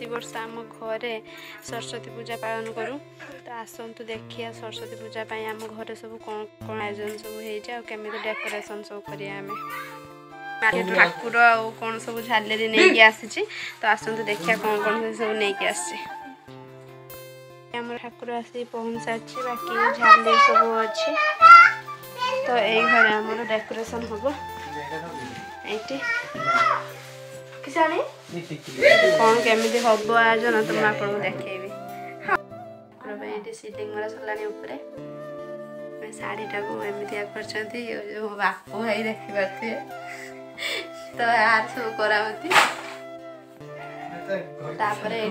प्रतिवर्ष आम घरे सरस्वती पूजा पालन करूँ। तो आसतु देखिए सरस्वती पूजा आम घरे सब कौन कौन आयोजन सब होमी डेकोरेशन सब करिया ठाकुर कौन सब झालेरी नहीं आसी। तो आसतु देखिए कौन कौन सब नहीं आसी। ठाकुर आसी पहुँच सारी बाकी झालेरी सब अच्छी। तो ये आमर डेकोरेशन हम ये कौन केमी हम आयोजन तो मुझे आपको देखी ये सिलिंग मरा सरला शाढ़ीटा को एमती कर बाप भाई देखिपे। तो यार सब कराती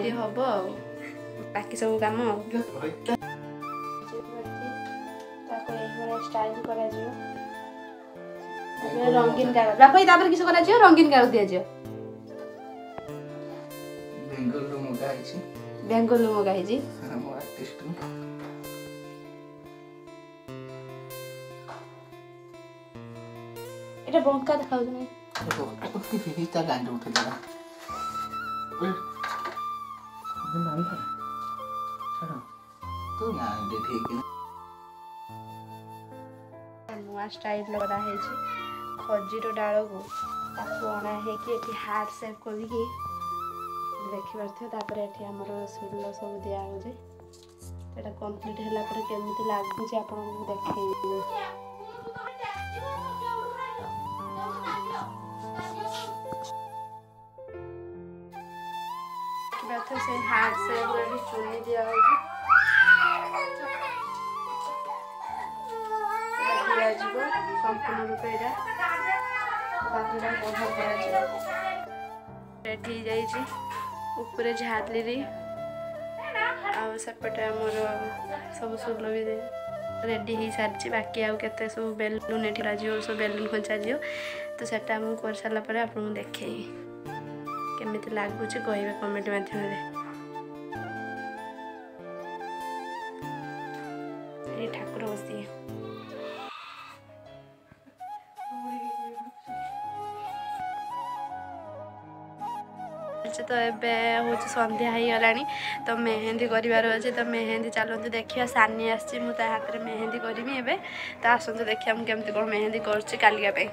ये हम बाकी सब कम स्टाइल करा रंगीन कागज बाप किस रंगीन कागज दिया बेंगलुरु मगाई এটা বঙ্কা দেখাও তুমি এটা গান্ডে উঠে দিলা নাম ধর ছাড়ো তো না দেখে नुआ स्टाइल लगा है खजीर डाल को अणा होती हार्ट सेप कर देखिपार ये आमर सुल सब दिया कम्प्लीट है केमी लगुच आपको देख से हार्ट सेप भी चुनी दिया संपूर्ण रूप ऊपर झालेरी आसपटे आमर सब सुल भी रेडी हो सारी बाकी आउ के सब बेलून ये सब बेलून खंचा जी तो सेटा मुझे कर सारापर आपको देखे केमी लगुच कहे कमेंट मध्यम ठाकुर बसी तो एबे हूँ संध्या हो गला तो मेहंदी करार अच्छे। तो मेहंदी चलते देखिए सानी आसी मुझे हाथ में मेहंदी करी एबे। तो आसतु देखिए मुझे केमती कौन मेहंदी कर कालिया पे।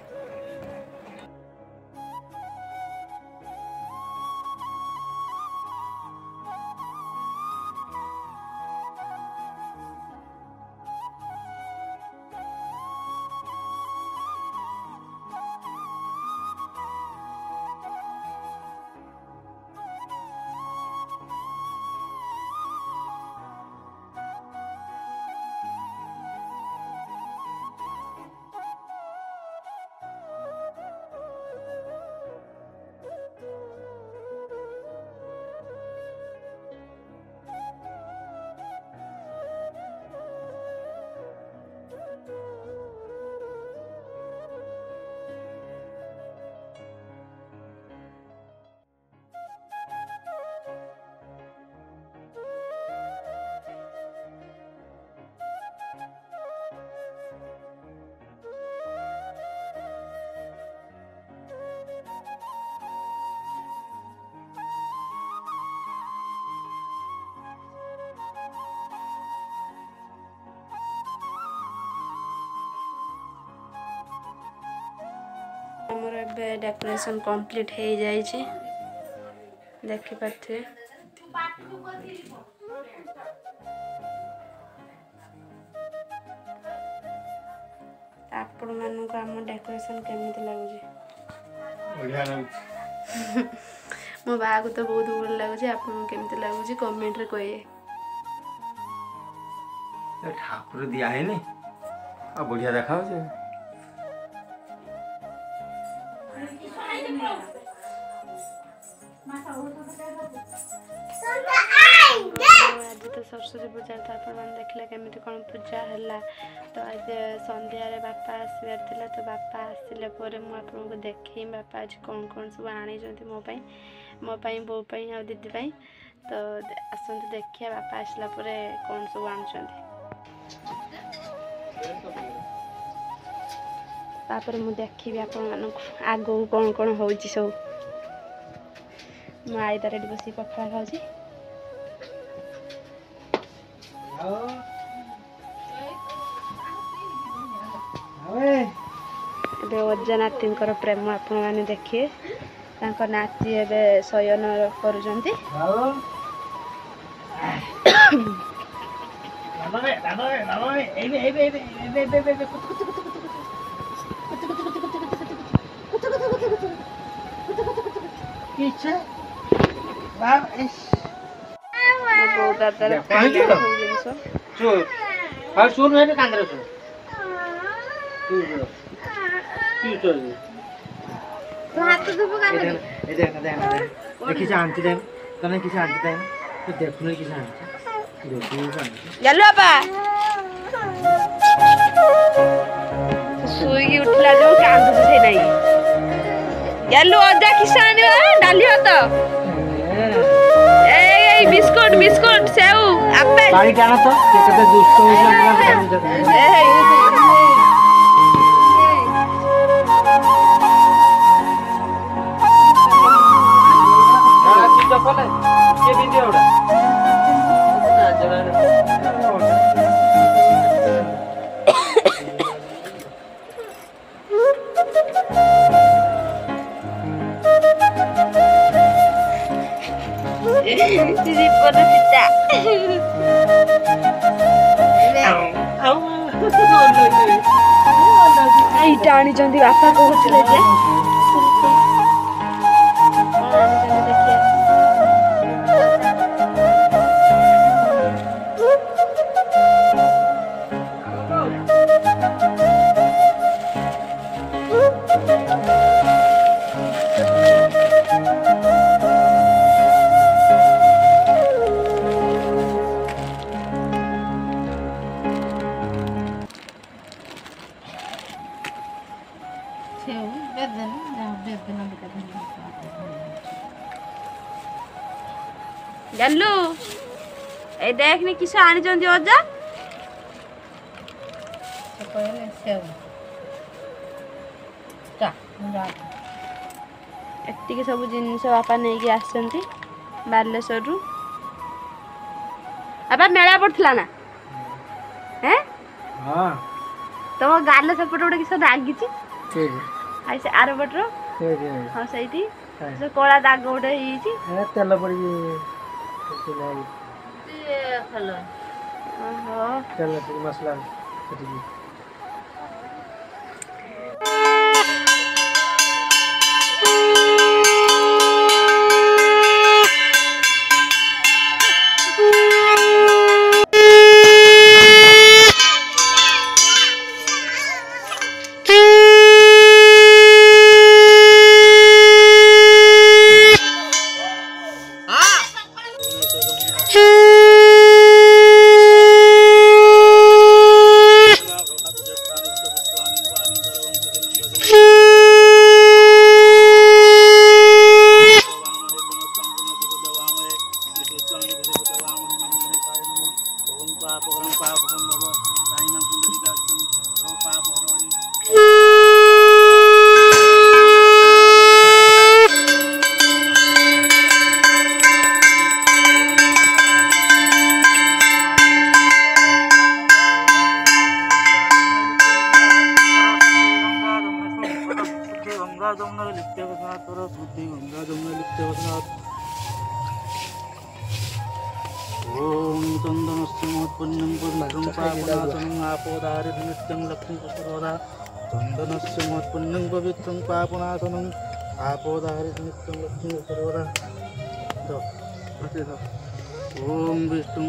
आमर ए डेकोरेशन कंप्लीट हो जाए देखिपे। आपण मानक आम डेकोरेशन केमी लगुच मो बा को तो बहुत भल लगुच आपन केमी लगुच कमेंट रे कहे। ठाकुर दिया है नी आ बढ़िया देखा आज तो सरस्वती पूजा तो आप देखले केमी कौन पूजा है। तो आज संध्यारे बापा आसबार था तो बापा आसिले मुझे देखी बापा आज कौन कौन सब आनी मोपाई बोपाई आ दीदी पाई। तो आसतु देखिए बापा आसला कौन सब आपर मुझे देखी आप आग कौन कौन हो सब ମୋ ଆଈ ତାର ଏଠି ବସିକି ପଖାଳ ଖାଉଛି। ଏବେ ଅଜା ନାତିଙ୍କର ପ୍ରେମ ଆପଣମାନେ ଦେଖିବେ। ତାଙ୍କ ନାତି ଏବେ ଶୟନ କରୁଛନ୍ତି। ମୋ ବୋଉ ଦାଦାର ଖାଇଲାଣି ସବୁ ଜିନିଷ। ଶୋଇକି ଉଠିଲା ଯୋଉ କାନ୍ଦୁଛି ସେଇ ନାଇଁ। ଗେଲୁ ଅଜା କିସ ଆଣିବ ଡାଲି ଭାତ ଏଇ ବିସ୍କୁଟ ବିସ୍କୁଟ ସେଉ ଆପେଲ ଏଇଟା ଆଣିଛନ୍ତି ବାପା କହୁଥିଲେ ଯେ गल्लू ए देखनी किस आनी चंदी अजा एति सब जिनस बापा नहीं कि आसंती बालेश्वर रु बापा मेला पड़थला ना हैं हां तो गाले सपट गोटे किस दागी छी ठीक है से आर पटरो ठीक है हां सहीटी से कोला दाग गोटे ही छी ए तेल पड़ी मसला ओम चंदनस्य मोत्पन्नं पवित्रं पापनाशनं आपोदारि नित्यं लक्ष्मी पुष्परोधा चंदनस्य मोत्पन्नं पवित्रं पापनाशनं आपोदारि नित्यं लक्ष्मी पुष्परोधा ओम विष्णु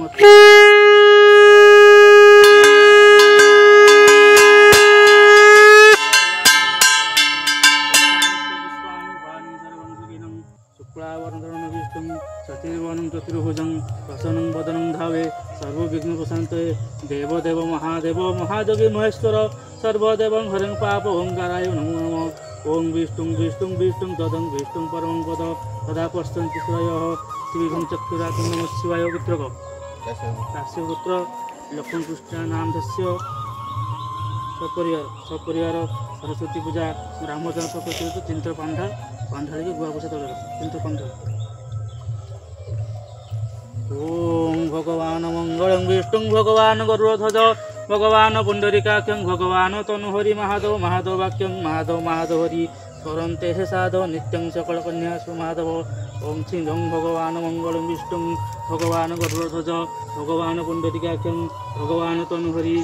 चतुर्वनं चतुर्भुजं प्रसन्नं वदनं धावे सर्वविघ्नोपशान्तये देवदेव महादेव महाजगी महेश्वर सर्वदेवं हरिं पापहंकाराय नमो नमः ओं विष्णुं विष्णुं विष्णुं तदं विष्णुं परमं पद तदा पश्यन्ति श्रयः श्रीभं चक्षुरातं नमः शिवाय पुत्रक तस्य पुत्र लक्ष्मीकृष्ण नाम धस्य सपरिवार सरस्वती पूजा रामचंद्र सरस्वती चिंत्र पांडा पांढा गुआ बसा तले चिंत्र पांडा ओम भगवान मंगलम विष्णु भगवान गरुड़ध्वज भगवान पुंडरीकाक्षं भगवान तनुहरि महादेव महादेव वाक्यं महादेव महादेव हरि स्वरन्ते हे साधव नित्यं सकलकन्या सुमाधव ओम सिंहं भगवान मंगलम विष्णु भगवान गरुड़ध्वज भगवान पुंडरीकाक्षं भगवान तनुहरि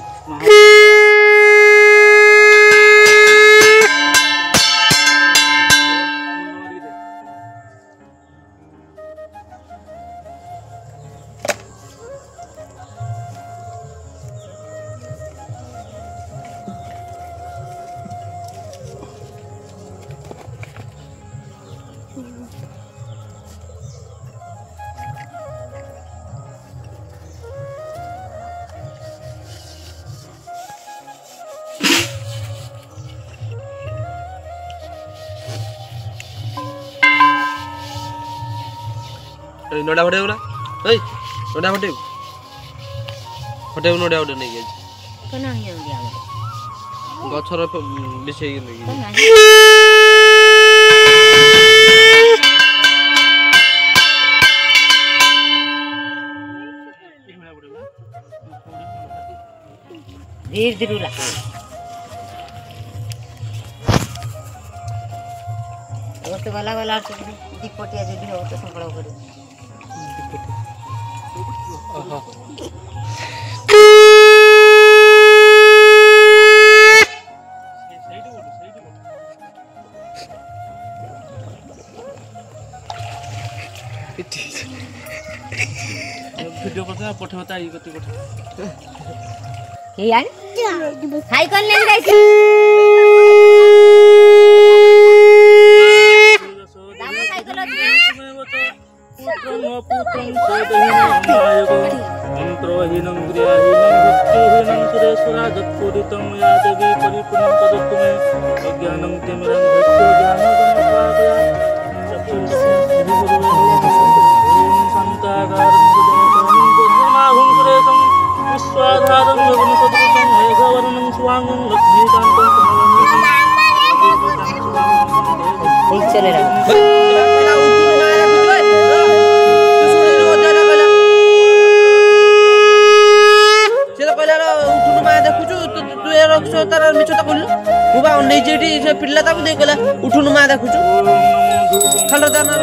नोड़ा फटे नोड़ा फटे फटे नोड़ा फटे नहीं गछर बिछे धीरे धीरे ला तो गला गला दीपटिया जो हो तो संकल्प करू वीडियो करता पठवता ये गति पठ ये यार साइकिल ले जाई दामा साइकिल अछि मंत्रहीनं क्रियाहीनं भक्तिहीनं सुरेश्वरा जत्पूरितं या देवी परिपूर्णं तदस्तु मे अज्ञानं तिमिरं धस्य ज्ञानगणपादया शान्ताकारं गुरुनाभं सुरेशं विश्वाधारं योगनिसदृशं मेघवर्णं स्वाङ्गं लक्ष्मीकान्तं ठीक चले रहा तार मिछता कहलु मुबा नहीं जेठी से पिल्ला ताकू दे गला उठुनु मा देखुछु खालो दाना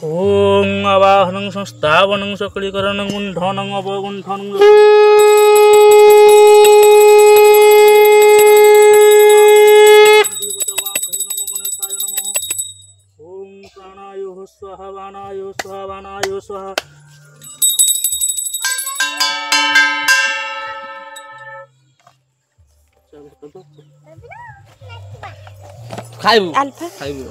ओम आवाहनं संस्थापनं सकलीकरणं गुण्ठनं अवगुण्ठनं ओम प्राणायो स्वाहा वाणायो स्वाहा वाणायो स्वाहा खाइबु अल्फा खाइबु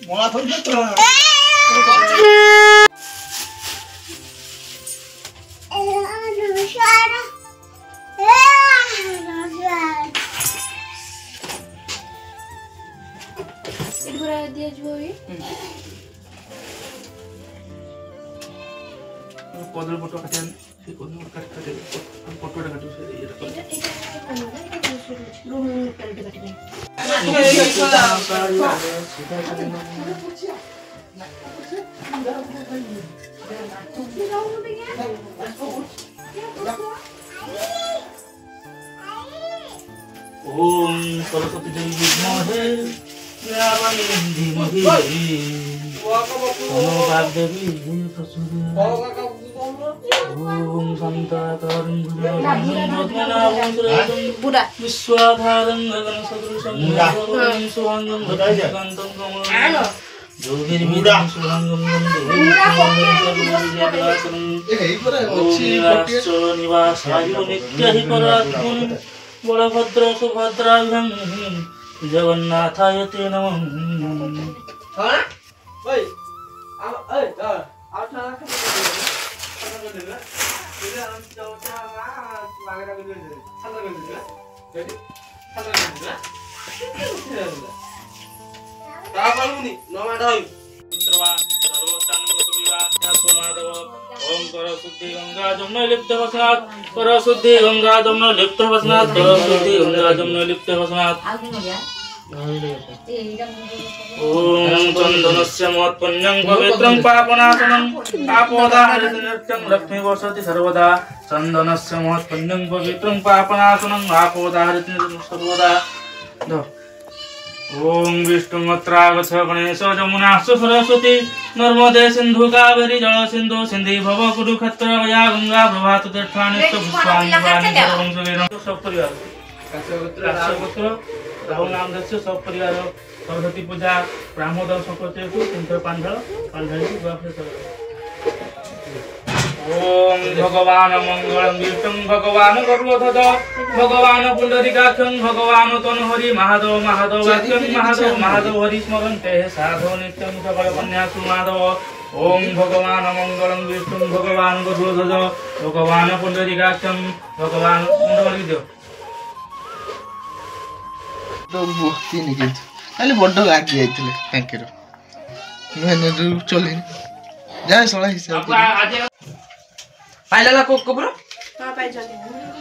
মলা থইছে তো ଏଗୁଡ଼ା ଦିଆଯିବ ବି କଦଳୀ ପତ୍ର କାଟିବା ସେ କଦଳୀ କାଟି ପତ୍ରଟା କାଟିବ ସେ ओम सरस्वती देवी विद्महे धीमहि तन्नो वाग्देवी प्रचोदयात् ओम शान्ताकारं विश्वाधारं गगनसदृशं सुहांगं भद्रकान्तं कमलं ज्योतिर्विदं सुहांगं निवासाय नित्यहि परात्मनि बलभद्र सुभद्राभ्यं जगन्नाथाय ते नमः ओम करशुद्धि गंगा जमुना लिप्त भस्मात् करशुद्धि गंगा जमुना लिप्त भस्मात् करशुद्धि गंगा जमुना लिप्त भस्मात् ओम चंदनस्य महत्पुण्यं पवित्रं पापनाशनं आपोदाहरितं लक्ष्मी वर्षति सर्वदा चंदनस्य महत्पुण्यं पवित्रं पापनाशनं आपोदाहरितं सर्वदा ओम विष्णुमत्रागछ गणेश जमुना सरस्वती नर्मदे सिंधु कावेरी जल सिंधु सिंधी भव कुरुक्षेत्र गया गंगा प्रभात तीर्थानि पुष्पाणि सब परिवार राहुल नाम दस्य सब परिवार सरस्वती पूजा ब्राह्मण संकटे तीर्थ पांढळ ओम भगवान मंगलम विष्णु भगवान गरुड़ध्वज भगवान पुंडरीकाक्षं भगवान तनुहरि महादेव महादेव वाक्यं महादेव महादेव हरि स्मरन्ते साधो नित्यं सकल कन्या सुमाधव ओम भगवान मंगलम विष्णु भगवान गरुड़ध्वज भगवान पुंडरीकाक्षं भगवान मुंडवली देव तो भक्ति नहीं किंतु खाली बड़ लागी जाइतिले तांकेर मैंने चली जाए सळा हिसाब पाइला को पुरो हां पाइ जल्दी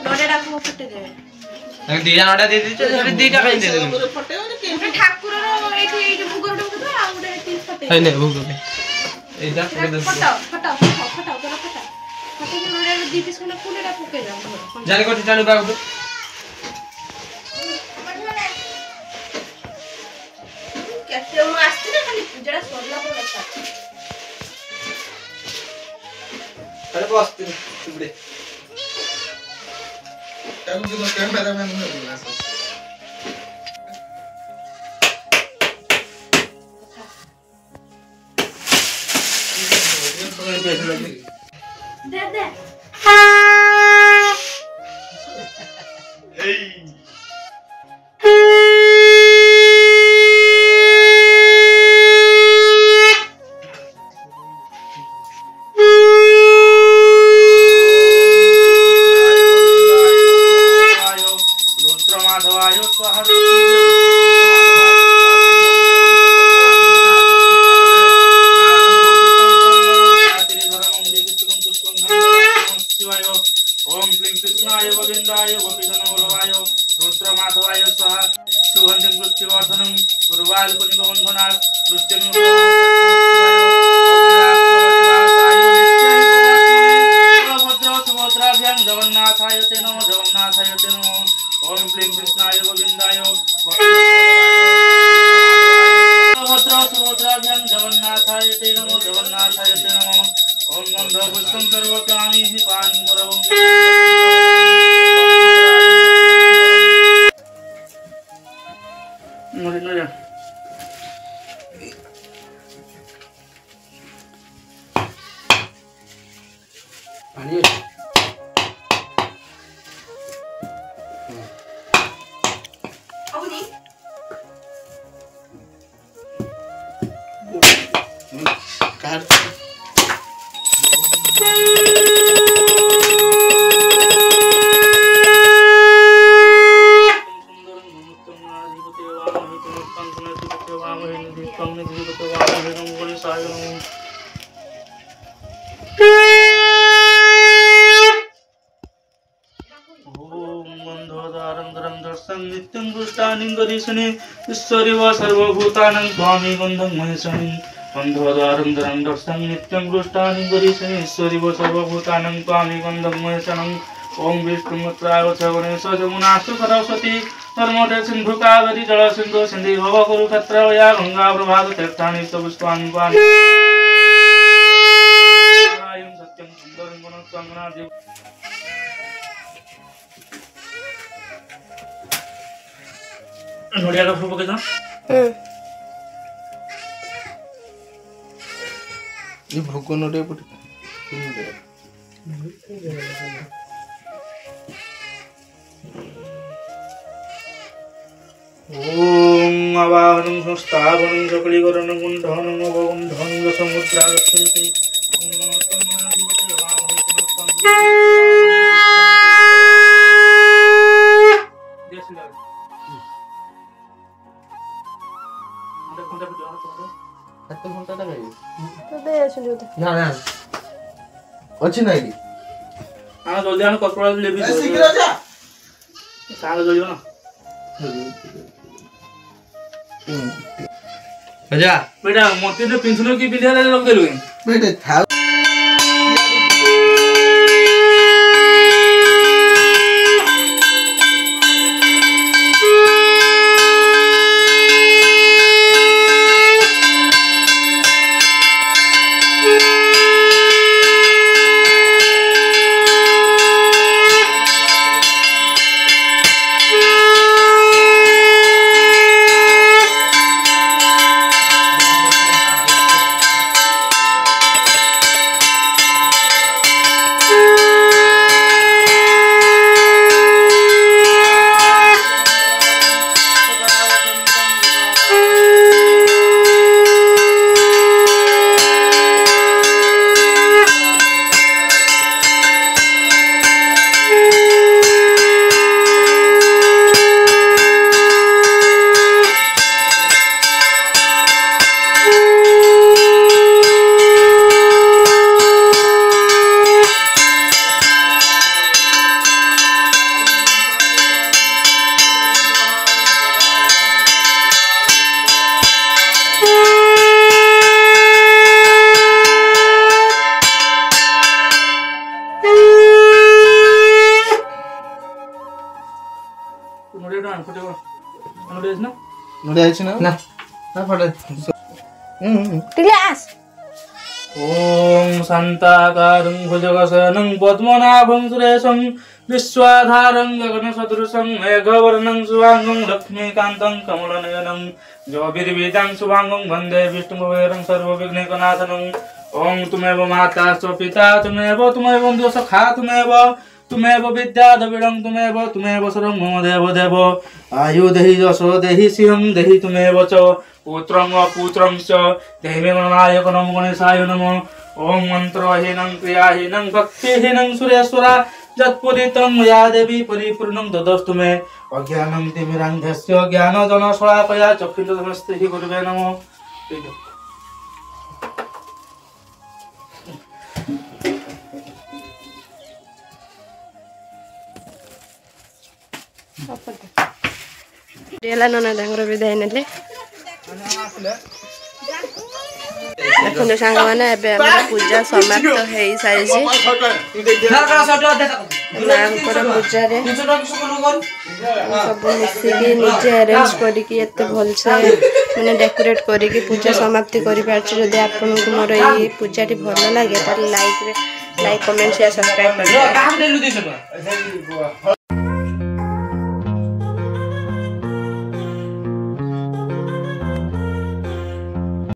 नोडेडा को फटे देबे दिया नडा दे दी तो दीटा काई दे दे ठाकुर रो एठी एठी भुगर डो तो आ उडे तीन फटे है ने भुगर एटा फटाओ फटाओ फटाओ फटाओ जरा फटा फटे के नोडेडा दी पीस कोना फुलेडा पके जा जाने को टाणु बागु केते म आस्ती ना खाली जड़ा सोडला पर लगता अरे बस तुबड़े टाइम जो कैमरा मैन हो गया सब दे दे जगन्नाथाय ते नमः ओम क्लीं कृष्णाय गोविंदाय भद्र सुभद्राभ्यां जगन्नाथाय ते नमः ओम गंधो पुष्पं सर्वकामि हि पानि करवं मोरे पानी ईश्वरी व सर्वभूतानं स्वामी गंधं महेशनि बंधोदारं दरं दर्शनं नित्यं दृष्टानि गरीशनि ईश्वरी व सर्वभूतानं स्वामी गंधं महेशनं ओम विष्णुमुद्राय गणेश जमुनास्तु सरस्वती नर्मदे सिंधु कावेरी जल सिंधु सिंधु भव कुरुक्षेत्र या गंगा प्रभात तीर्थानि च पुष्पाणि पाणि सत्यं सुंदरं गुणोत्तमं नोडिया का फूल पकेजा ये भोग नोडिया पटे ओम आवाहनं संस्थापनं सकलीकरणं गुण्ठनं अवगुण्ठनं समुद्रागच्छन्ति अच्छी ना आईडी हां जल्दी आने कपड़ा ले भी शीघ्र जा साग जलियो ना जा बेटा मोती ने पिंसनो की पिंधे ले रख देलु बेटे था नोडिया आइछ ना ना ना फटे क्लास ओम शांताकारं भुजगशयनं पद्मनाभं सुरेशं विश्वाधारं गगनसदृशं मेघवर्णं शुभांगं लक्ष्मीकान्तं कमलनयनं ज्योतिर्विदं शुभांगं वन्दे विष्णुभवेरं सर्वविघ्नकनाशनं ओम तुमेव माता च पिता तुमेव बन्धु सखा तुमेव विद्या द्रविडं तुमेव सर्वं मम देव देव आयु देहि यशो देहि सिंहं देहि तुमेव च पुत्रं अपुत्रं च देहि मे गणनायक नमो गणेशाय नमः ओम मंत्रहीनं क्रियाहीनं भक्तिहीनं सुरेश्वरा यत्पुरितं मया देवी परिपूर्णं ददस्तु मे अज्ञानं तिमिरान्धस्य ज्ञानजनशलाकया चक्षुषमस्ते गुरुवे नमः। ननदाଙ୍କର ବିଦାୟ ନେଲେ ଦେଖନ୍ତୁ ସାଙ୍ଗମାନେ ଏବେ ଆମର ପୂଜା ସମାପ୍ତ ହେଇସାରିଛି ମାଙ୍କର ପୂଜାରେ ସବୁ ମିଶିକି ନିଜେ ଆରେଞ୍ଜ କରିକି ଏତେ ଭଲସେ ମାନେ ଡେକୋରେଟ୍ କରିକି ପୂଜା ସମାପ୍ତି କରିପାରୁଛି। ଯଦି ଆପଣଙ୍କୁ ମୋର ଏଇ ପୂଜାଟି ଭଲ ଲାଗେ ତାହେଲେ ଲାଇକ୍ କମେଣ୍ଟ ସେୟାର ସବସ୍କ୍ରାଇବ୍ କରିବେ।